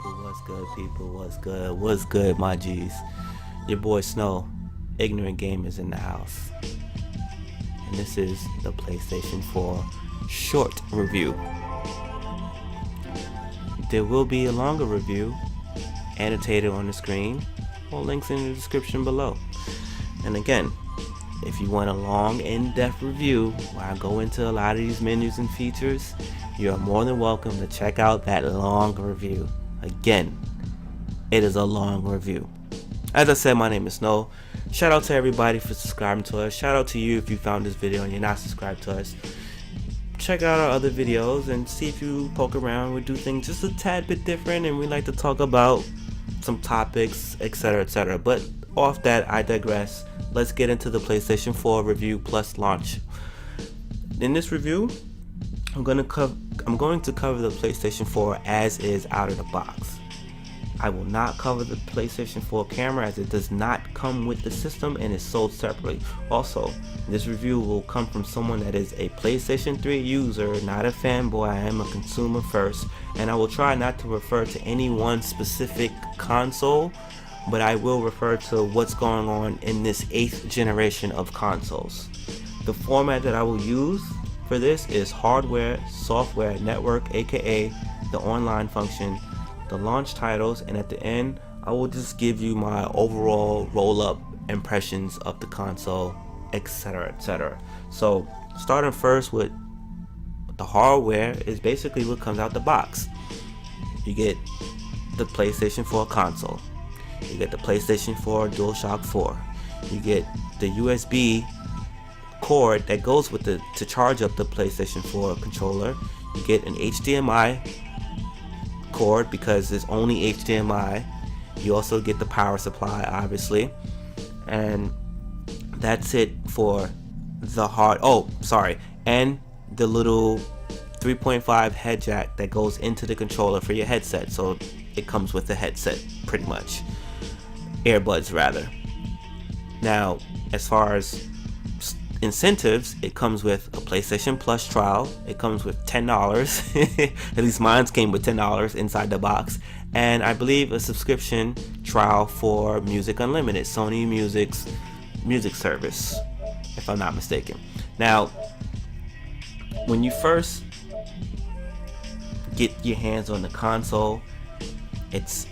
What's good, people? What's good? What's good, my G's? Your boy Snow, Ignorant Gamers in the house. And this is the PlayStation 4 short review. There will be a longer review annotated on the screen or links in the description below. And again, if you want a long, in-depth review where I go into a lot of these menus and features, you are more than welcome to check out that long review. Again, it is a long review. As I said, my name is Snow. Shout out to everybody for subscribing to us. Shout out to you if you found this video and you're not subscribed to us. Check out our other videos and see if you poke around. We do things just a tad bit different, and we like to talk about some topics, etc., etc. But off that, I digress. Let's get into the PlayStation 4 review plus launch. In this review, I'm going to cover the PlayStation 4 as is out of the box. I will not cover the PlayStation 4 camera as it does not come with the system and is sold separately. Also, this review will come from someone that is a PlayStation 3 user, not a fanboy. I am a consumer first, and I will try not to refer to any one specific console, but I will refer to what's going on in this 8th generation of consoles. The format that I will use for this is hardware, software, network, aka the online function, the launch titles, and at the end I will just give you my overall roll-up impressions of the console, etc., etc. So starting first with the hardware is basically what comes out the box. You get the PlayStation 4 console, you get the PlayStation 4 DualShock 4, you get the USB cord that goes with the to charge up the PlayStation 4 controller. You get an HDMI cord because there's only HDMI. You also get the power supply, obviously, and that's it for the and the little 3.5 head jack that goes into the controller for your headset. So it comes with the headset, pretty much, earbuds rather. Now, as far as incentives, it comes with a PlayStation Plus trial. It comes with $10. At least mine came with $10 inside the box, and I believe a subscription trial for Music Unlimited, Sony Music's music service, if I'm not mistaken. Now, when you first get your hands on the console, it's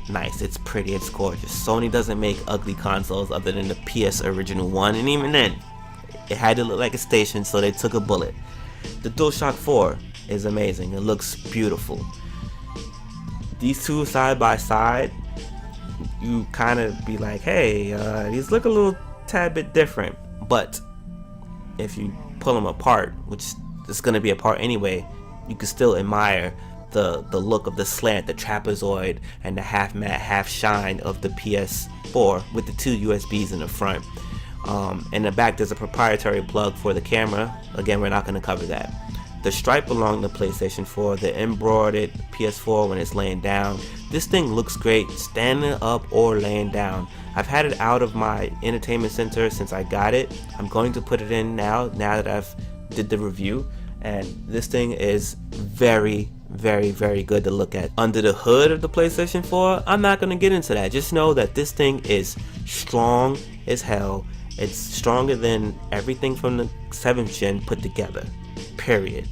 nice, it's pretty, it's gorgeous. Sony doesn't make ugly consoles other than the PS original one, and even then it had to look like a station, so they took a bullet. The DualShock 4 is amazing. It looks beautiful. These two side by side, you kind of be like, hey, these look a little tad bit different. But if you pull them apart, which is going to be apart anyway, you can still admire the look of the slant, the trapezoid, and the half matte, half shine of the PS4 with the two USBs in the front. In the back there's a proprietary plug for the camera. Again, we're not going to cover that. The stripe along the PlayStation 4, the embroidered PS4 when it's laying down. This thing looks great standing up or laying down. I've had it out of my entertainment center since I got it. I'm going to put it in now that I've did the review, and this thing is very, very, very good to look at. Under the hood of the PlayStation 4, I'm not going to get into that. Just know that this thing is strong as hell. It's stronger than everything from the 7th gen put together, period.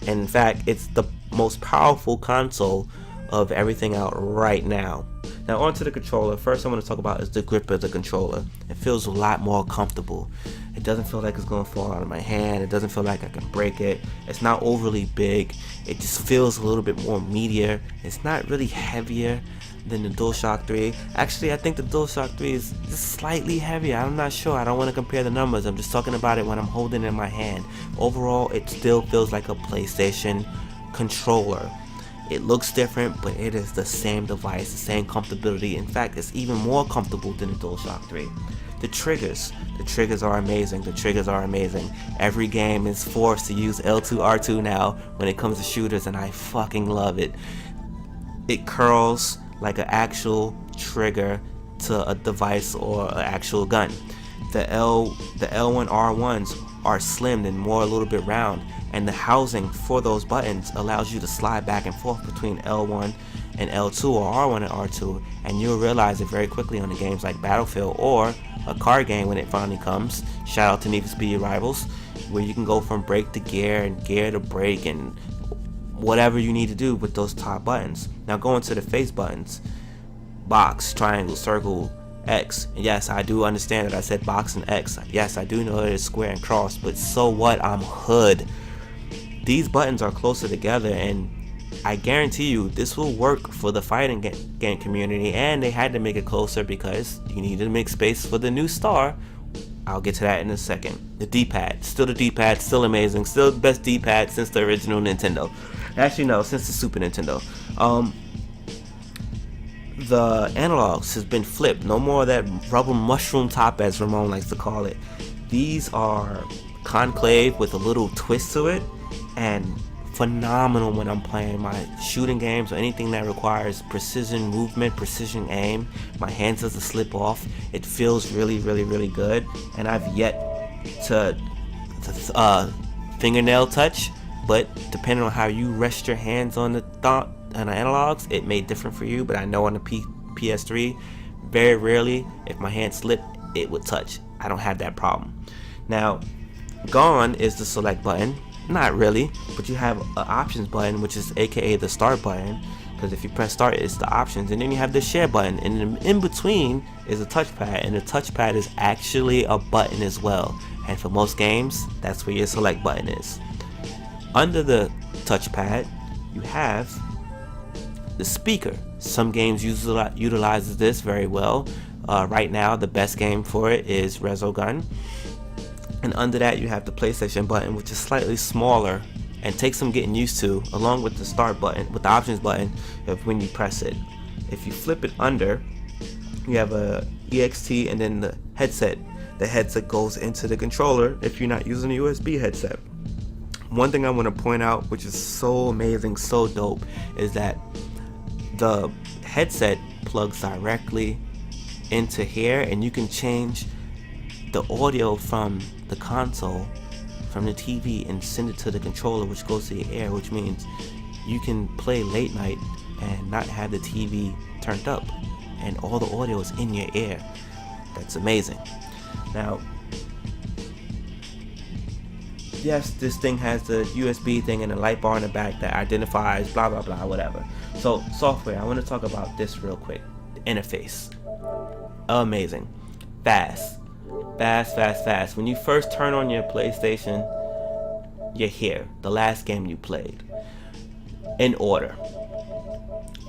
And in fact, it's the most powerful console of everything out right now. Now onto the controller. First I want to talk about is the grip of the controller. It feels a lot more comfortable. It doesn't feel like it's going to fall out of my hand. It doesn't feel like I can break it. It's not overly big. It just feels a little bit more meatier. It's not really heavier than the DualShock 3. Actually, I think the DualShock 3 is just slightly heavier. I'm not sure. I don't want to compare the numbers. I'm just talking about it when I'm holding it in my hand. Overall, it still feels like a PlayStation controller. It looks different, but it is the same device, the same comfortability. In fact, it's even more comfortable than the DualShock 3. The triggers are amazing. The triggers are amazing. Every game is forced to use L2, R2 now when it comes to shooters, and I fucking love it. It curls like an actual trigger to a device or an actual gun. The L1 R1s are slimmed and more a little bit round, and the housing for those buttons allows you to slide back and forth between L1 and L2 or R1 and R2, and you'll realize it very quickly on the games like Battlefield or a car game when it finally comes. Shout out to Need for Speed Rivals, where you can go from brake to gear and gear to brake and whatever you need to do with those top buttons. Now going to the face buttons, box, triangle, circle, X. And yes, I do understand that I said box and X. Yes, I do know that it's square and cross, but so what? I'm hood. These buttons are closer together, and I guarantee you this will work for the fighting game community, and they had to make it closer because you need to make space for the new star. I'll get to that in a second. The D-pad, still the D-pad, still amazing, still the best D-pad since the original Nintendo. Actually no, since the Super Nintendo. The analogs has been flipped. No more of that rubber mushroom top, as Ramon likes to call it. These are concave with a little twist to it, and phenomenal when I'm playing my shooting games or anything that requires precision movement, precision aim. My hands doesn't slip off. It feels really, really, really good, and I've yet to fingernail touch, but depending on how you rest your hands on the analogs, it may differ for you. But I know on the PS3, very rarely, if my hand slipped, it would touch. I don't have that problem. Now, gone is the select button. Not really, but you have an options button, which is aka the start button, because if you press start, it's the options, and then you have the share button, and in between is a touchpad, and the touchpad is actually a button as well, and for most games, that's where your select button is. Under the touchpad, you have the speaker. Some games utilizes this very well. Right now, the best game for it is Resogun. And under that you have the PlayStation button, which is slightly smaller and takes some getting used to, along with the start button, with the options button when you press it. If you flip it under, you have a EXT and then the headset. The headset goes into the controller if you're not using a USB headset. One thing I want to point out, which is so amazing, so dope, is that the headset plugs directly into here, and you can change the audio from the console, from the TV, and send it to the controller, which goes to your ear, which means you can play late night and not have the TV turned up, and all the audio is in your ear. That's amazing. Now, yes, this thing has the USB thing and a light bar in the back that identifies blah blah blah, whatever. So software, I want to talk about this real quick. The interface, amazing, fast. When you first turn on your PlayStation, you're here, the last game you played, in order.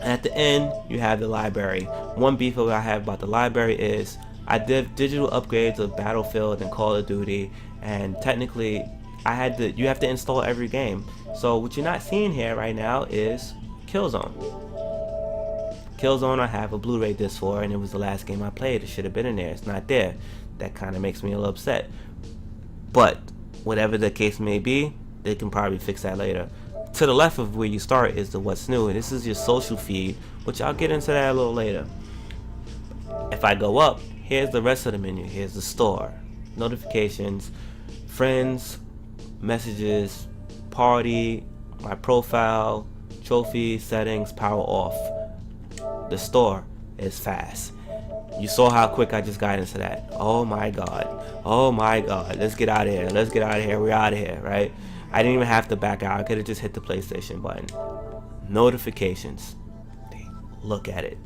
At the end, you have the library. One beef that I have about the library is I did digital upgrades of Battlefield and Call of Duty, and technically you have to install every game. So what you're not seeing here right now is Killzone. I have a Blu-ray disc for, and it was the last game I played. It should have been in there. It's not there. That kind of makes me a little upset. But whatever the case may be, they can probably fix that later. To the left of where you start is the what's new, and this is your social feed, which I'll get into that a little later. If I go up, here's the rest of the menu. Here's the store, notifications, friends, messages, party, my profile, trophy, settings, power off. The store is fast. You saw how quick I just got into that. Oh my god. Let's get out of here. We're out of here, right? I didn't even have to back out. I could have just hit the PlayStation button. Notifications. Look at it.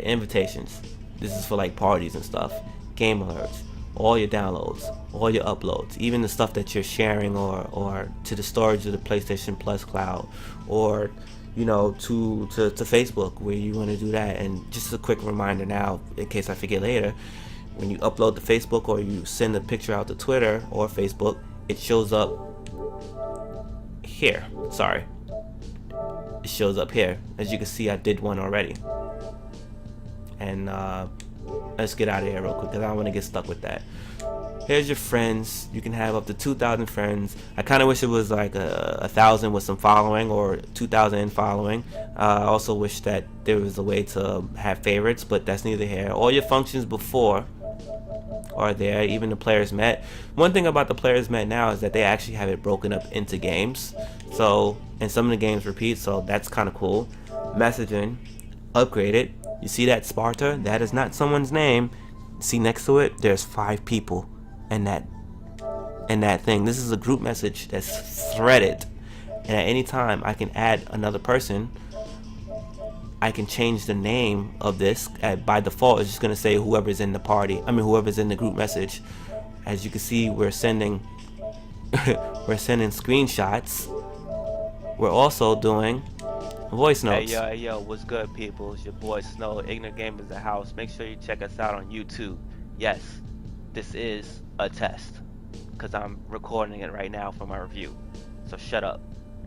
Invitations. This is for like parties and stuff. Game alerts. All your downloads. All your uploads. Even the stuff that you're sharing or to the storage of the PlayStation Plus cloud, or to Facebook, where you want to do that. And just a quick reminder now, in case I forget later, when you upload to Facebook or you send a picture out to Twitter or Facebook, it shows up here. It shows up here. As you can see, I did one already. And let's get out of here real quick, because I don't want to get stuck with that. Here's your friends. You can have up to 2,000 friends. I kind of wish it was like 1,000 with some following, or 2,000 following. I also wish that there was a way to have favorites, but that's neither here. All your functions before are there, even the players met. One thing about the players met now is that they actually have it broken up into games. So, and some of the games repeat, so that's kind of cool. messaging upgraded. You see that Sparta? That is not someone's name. See next to it, there's 5 people in that thing. This is a group message that's threaded, and at any time I can add another person. I can change the name of this. By default, it's just gonna say whoever's in the party. I mean, whoever's in the group message. As you can see, we're sending screenshots. We're also doing voice notes. Hey yo, what's good, people? It's your boy Snow, Ignorant Gamers the House. Make sure you check us out on YouTube. Yes, this is a test, because I'm recording it right now for my review. So shut up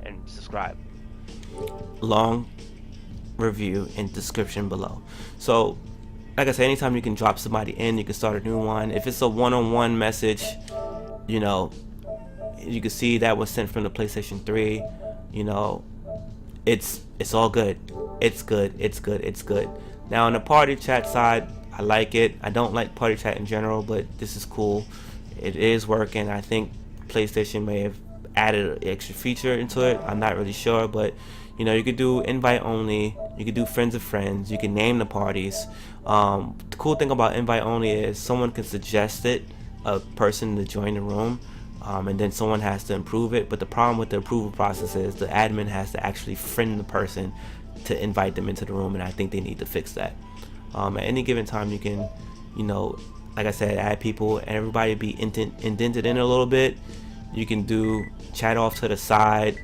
and subscribe. Long review in description below. So like I said, anytime you can drop somebody in, you can start a new one. If it's a one-on-one message, you know, you can see that was sent from the PlayStation 3. You know, it's all good. It's good. Now on the party chat side, I like it. I don't like party chat in general, but this is cool. It is working. I think PlayStation may have added an extra feature into it. I'm not really sure, but you know, you could do invite only, you could do friends of friends, you can name the parties. The cool thing about invite only is someone can suggest it, a person to join the room, and then someone has to approve it. But the problem with the approval process is the admin has to actually friend the person to invite them into the room, and I think they need to fix that. At any given time, you can, you know, like I said, add people, and everybody be indented in a little bit. You can do chat off to the side.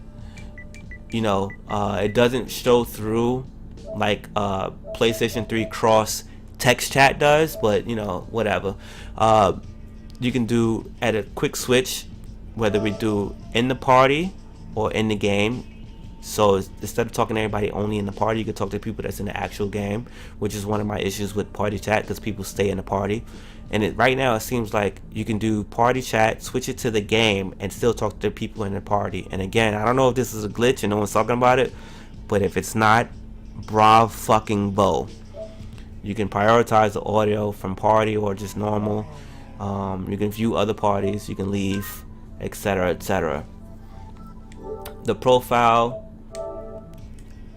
You know, it doesn't show through like PlayStation 3 cross text chat does, but you know, whatever. You can do at a quick switch, whether we do in the party or in the game. So instead of talking to everybody only in the party, you can talk to people that's in the actual game, which is one of my issues with party chat, because people stay in the party. And right now it seems like you can do party chat, switch it to the game, and still talk to people in the party. And again, I don't know if this is a glitch and no one's talking about it, but if it's not, bravo. You can prioritize the audio from party or just normal. You can view other parties, you can leave, etc, etc. The profile,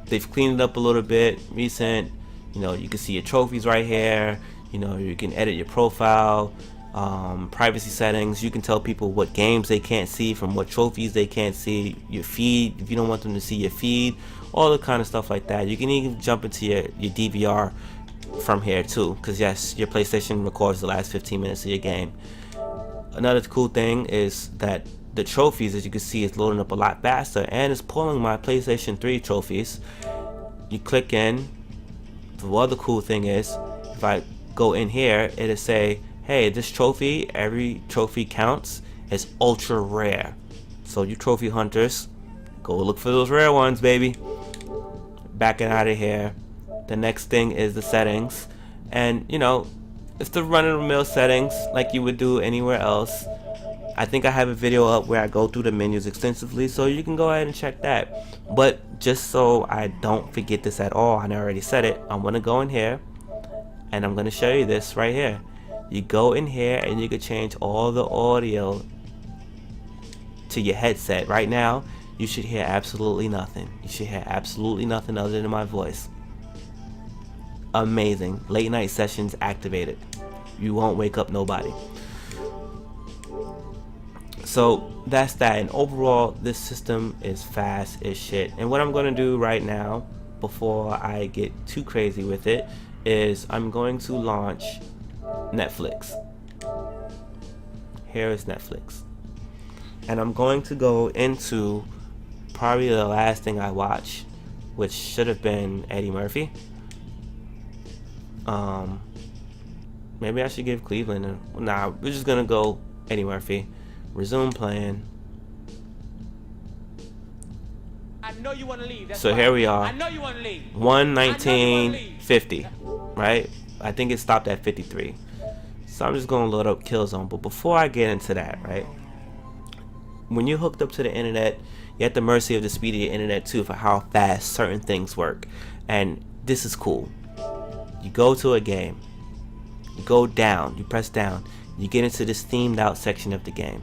they've cleaned it up a little bit, recent. You know, you can see your trophies right here. You know, you can edit your profile, privacy settings. You can tell people what games they can't see from what trophies they can't see. Your feed, if you don't want them to see your feed, all the kind of stuff like that. You can even jump into your DVR from here too, because yes, your PlayStation records the last 15 minutes of your game. Another cool thing is that the trophies, as you can see, is loading up a lot faster, and it's pulling my PlayStation 3 trophies. You click in. The other cool thing is, if I go in here, it'll say, hey, this trophy, every trophy counts as ultra rare. So you trophy hunters, go look for those rare ones, baby. Backing out of here. The next thing is the settings, and you know, it's the run-of-the-mill settings like you would do anywhere else. I think I have a video up where I go through the menus extensively, so you can go ahead and check that. But just so I don't forget this at all, I already said it, I'm gonna go in here and I'm gonna show you this right here. You go in here and you can change all the audio to your headset. Right now, you should hear absolutely nothing. You should hear absolutely nothing other than my voice. Amazing. Late night sessions activated. You won't wake up nobody. So that's that, and overall this system is fast as shit. And what I'm going to do right now, before I get too crazy with it, is I'm going to launch Netflix. Here is Netflix, and I'm going to go into probably the last thing I watched, which should have been Eddie Murphy. Maybe I should give Cleveland nah, we're just gonna go Eddie Murphy. Resume playing. I know you want to leave. That's so why. Here we are. I know you want to leave. 1:19:50, right? I think it stopped at 53. So I'm just gonna load up Killzone. But before I get into that, right? When you're hooked up to the internet, you're at the mercy of the speed of your internet too for how fast certain things work. And this is cool. You go to a game, you go down, you press down, you get into this themed out section of the game.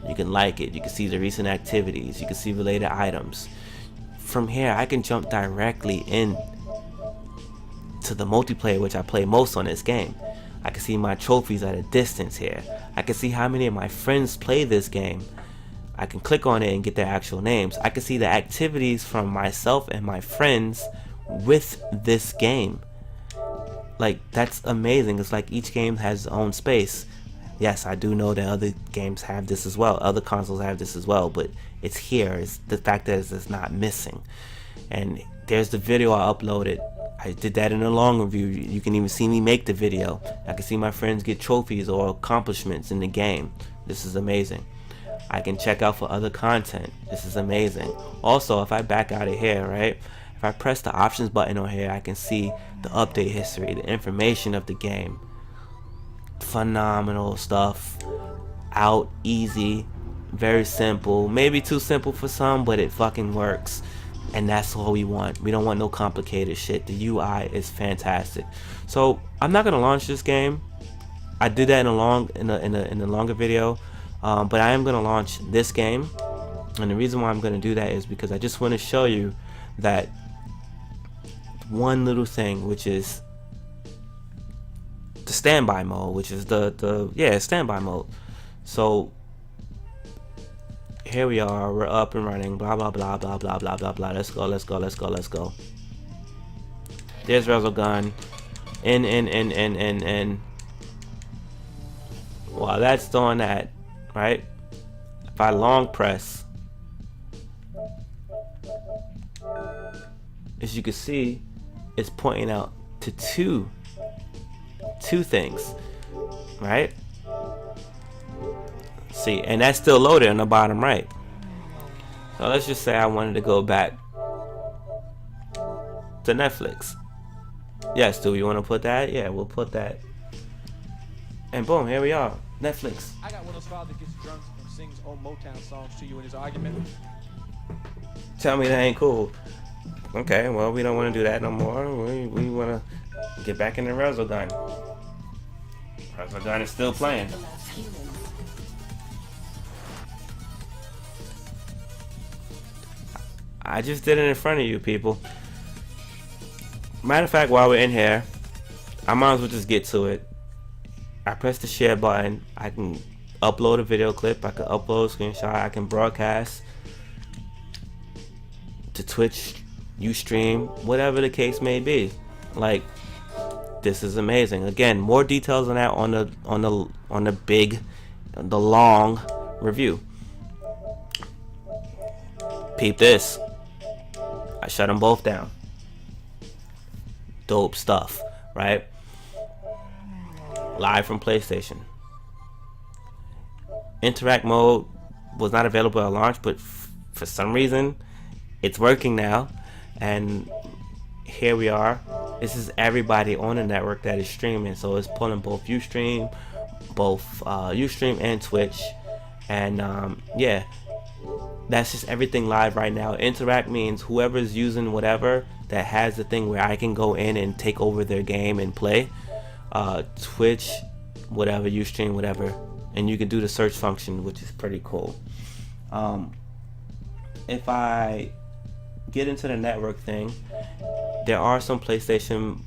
You can like it, you can see the recent activities, you can see related items. from here I can jump directly in to the multiplayer, which I play most on this game. I can see my trophies at a distance here. I can see how many of my friends play this game. I can click on it and get their actual names. I can see the activities from myself and my friends with this game. Like, that's amazing. It's like each game has its own space. Yes, I do know that other games have this as well. Other consoles have this as well, but it's here. It's the fact that it's not missing. And there's the video I uploaded. I did that in a long review. You can even see me make the video. I can see my friends get trophies or accomplishments in the game. This is amazing. I can check out for other content. This is amazing. Also, if I back out of here, right? If I press the options button on here, I can see the update history, the information of the game. Phenomenal stuff. Out easy. Very simple. Maybe too simple for some, but it fucking works. And that's all we want. We don't want no complicated shit. The UI is fantastic. So I'm not gonna launch this game. I did that in a longer video, but I am gonna launch this game. And the reason why I'm gonna do that is because I just want to show you that one little thing, which is the standby mode, which is the standby mode. So here we are, we're up and running, blah blah blah blah blah blah blah blah. Let's go, let's go, let's go, let's go. There's Resogun. In. While that's doing that, right? If I long press, as you can see, it's pointing out to two things, right? See, and that's still loaded on the bottom right. So let's just say I wanted to go back to Netflix. Yes, do we want to put that? Yeah, we'll put that. And boom, here we are, Netflix. I got one of those fathers that gets drunk and sings old Motown songs to you in his argument. Tell me that ain't cool. Okay, well, we don't want to do that no more. We want to get back in the Resogun. Resogun is still playing. I just did it in front of you people. Matter of fact, while we're in here, I might as well just get to it. I press the share button. I can upload a video clip. I can upload a screenshot. I can broadcast to Twitch, Ustream, whatever the case may be. Like, this is amazing. Again, more details on that on the long review. Peep this. I shut them both down. Dope stuff, right? Live from PlayStation. Interact mode was not available at launch, but for some reason it's working now. And here we are. This is everybody on the network that is streaming, so it's pulling both Ustream and Twitch. And yeah, that's just everything live right now. Interact means whoever's using whatever that has the thing where I can go in and take over their game and play. Twitch, whatever, Ustream, whatever, and you can do the search function, which is pretty cool. If I get into the network thing, there are some PlayStation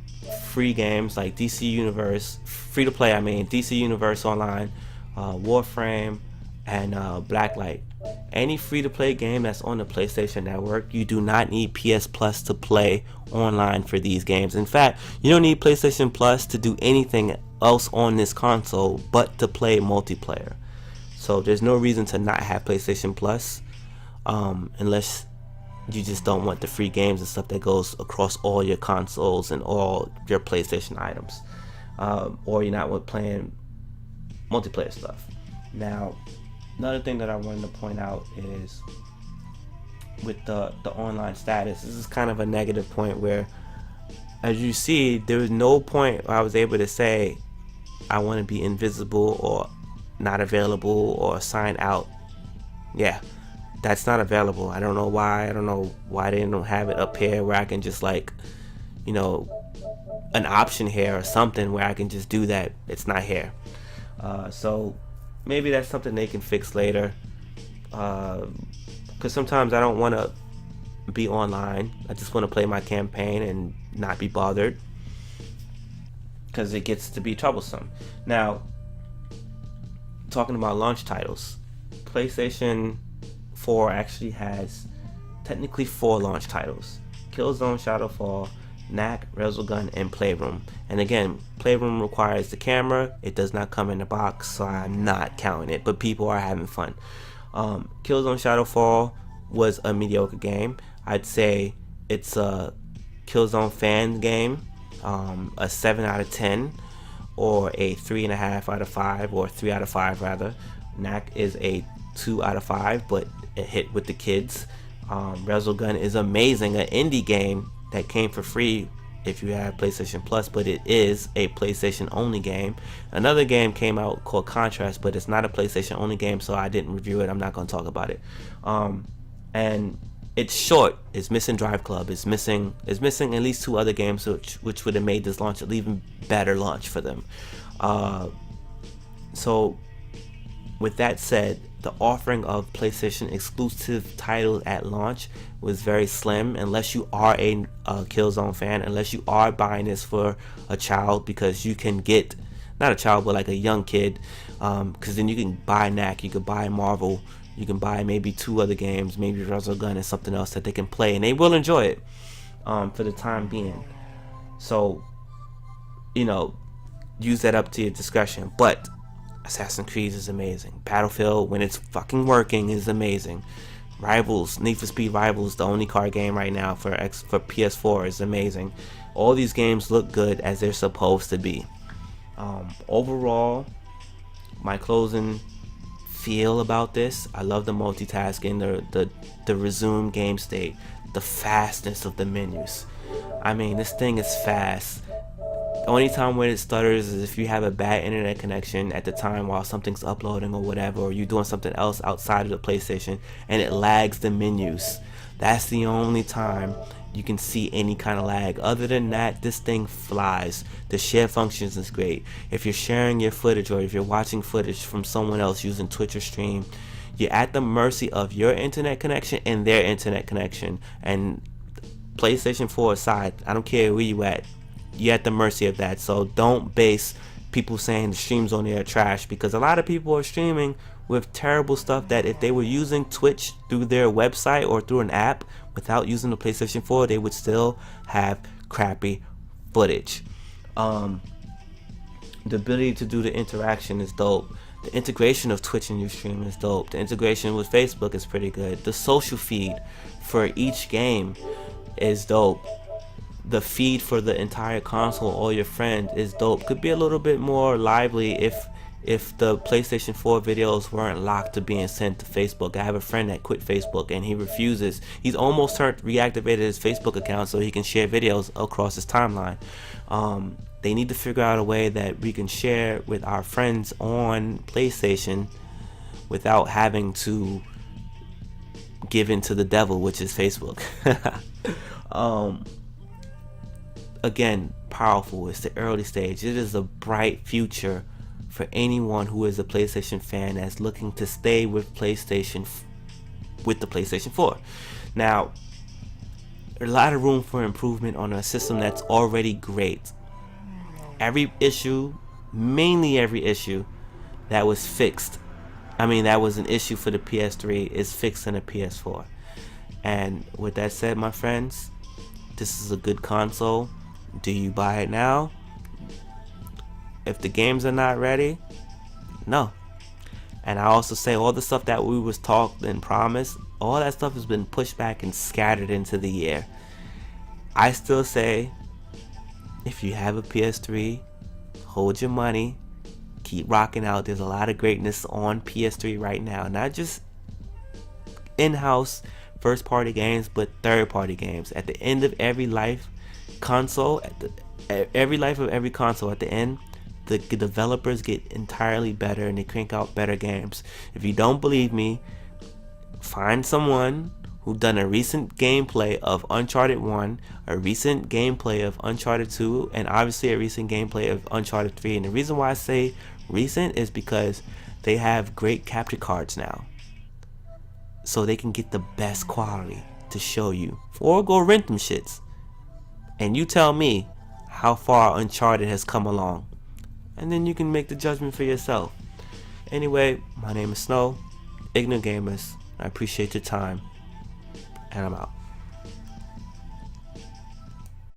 free games like DC Universe, free to play, I mean, DC Universe Online, Warframe, and Blacklight. Any free to play game that's on the PlayStation Network, you do not need PS Plus to play online for these games. In fact, you don't need PlayStation Plus to do anything else on this console but to play multiplayer. So there's no reason to not have PlayStation Plus, unless you just don't want the free games and stuff that goes across all your consoles and all your PlayStation items, or you're not playing multiplayer stuff. Now, another thing that I wanted to point out is with the online status. This is kind of a negative point where, as you see, there was no point where I was able to say I want to be invisible or not available or sign out. Yeah, that's not available. I don't know why. I don't know why they don't have it up here where I can just, like, you know, an option here or something where I can just do that. It's not here. So maybe that's something they can fix later. Because sometimes I don't want to be online. I just want to play my campaign and not be bothered, because it gets to be troublesome. Now, talking about launch titles, PlayStation 4 actually has technically 4 launch titles: Killzone Shadowfall, Knack, Resogun, and Playroom. And again, Playroom requires the camera. It does not come in the box, so I'm not counting it, but people are having fun. Killzone Shadowfall was a mediocre game. I'd say it's a Killzone fan game, a 7 out of 10, or a 3.5 out of 5, or 3 out of 5 rather. Knack is a 2 out of 5, but it hit with the kids. Resogun is amazing, an indie game that came for free if you have PlayStation Plus, but it is a PlayStation only game. Another game came out called Contrast, but it's not a PlayStation only game, so I didn't review it. I'm not going to talk about it. And it's short. It's missing Drive Club. It's missing at least 2 other games, which would have made this launch an even better launch for them. So with that said, the offering of PlayStation exclusive titles at launch was very slim, unless you are a Killzone fan, unless you are buying this for a child, because you can get, not a child, but like a young kid, because then you can buy Knack, you can buy Marvel, you can buy maybe 2 other games, maybe Resogun and something else that they can play, and they will enjoy it for the time being. So, use that up to your discretion. But Assassin's Creed is amazing. Battlefield, when it's fucking working, is amazing. Rivals, Need for Speed Rivals, the only car game right now for PS4, is amazing. All these games look good as they're supposed to be. Overall, my closing feel about this, I love the multitasking, the resume game state, the fastness of the menus. I mean, this thing is fast. The only time when it stutters is if you have a bad internet connection at the time while something's uploading or whatever, or you're doing something else outside of the PlayStation and it lags the menus. That's the only time you can see any kind of lag. Other than that, this thing flies. The share functions is great. If you're sharing your footage, or if you're watching footage from someone else using Twitch or Stream, you're at the mercy of your internet connection and their internet connection. And PlayStation 4 aside, I don't care where you at, you're at the mercy of that. So don't base people saying the streams on there are trash, because a lot of people are streaming with terrible stuff that if they were using Twitch through their website or through an app without using the PlayStation 4, they would still have crappy footage. The ability to do the interaction is dope. The integration of Twitch and Ustream is dope. The integration with Facebook is pretty good. The social feed for each game is dope. The feed for the entire console, all your friends, is dope. Could be a little bit more lively if the PlayStation 4 videos weren't locked to being sent to Facebook. I have a friend that quit Facebook and he refuses. He's almost reactivated his Facebook account so he can share videos across his timeline. They need to figure out a way that we can share with our friends on PlayStation without having to give in to the devil, which is Facebook. Again, powerful. It's the early stage. It is a bright future for anyone who is a PlayStation fan that's looking to stay with PlayStation with the PlayStation 4. Now, there's a lot of room for improvement on a system that's already great. Mainly every issue that was fixed, that was an issue for the PS3, is fixed in the PS4. And with that said, my friends, this is a good console. Do you buy it now? If the games are not ready, no. And I also say all the stuff that we was talked and promised, all that stuff has been pushed back and scattered into the year. I still say, if you have a PS3, hold your money, keep rocking out. There's a lot of greatness on PS3 right now, not just in-house first party games, but third party games. At the end of every life console, at every life of every console, at the end, the developers get entirely better and they crank out better games. If you don't believe me, find someone who done a recent gameplay of Uncharted 1, a recent gameplay of Uncharted 2, and obviously a recent gameplay of Uncharted 3. And the reason why I say recent is because they have great capture cards now, so they can get the best quality. to show you. Or go rent them shits. And you tell me how far Uncharted has come along. And then you can make the judgment for yourself. Anyway, my name is Snow, Ignorant Gamers. I appreciate your time. And I'm out.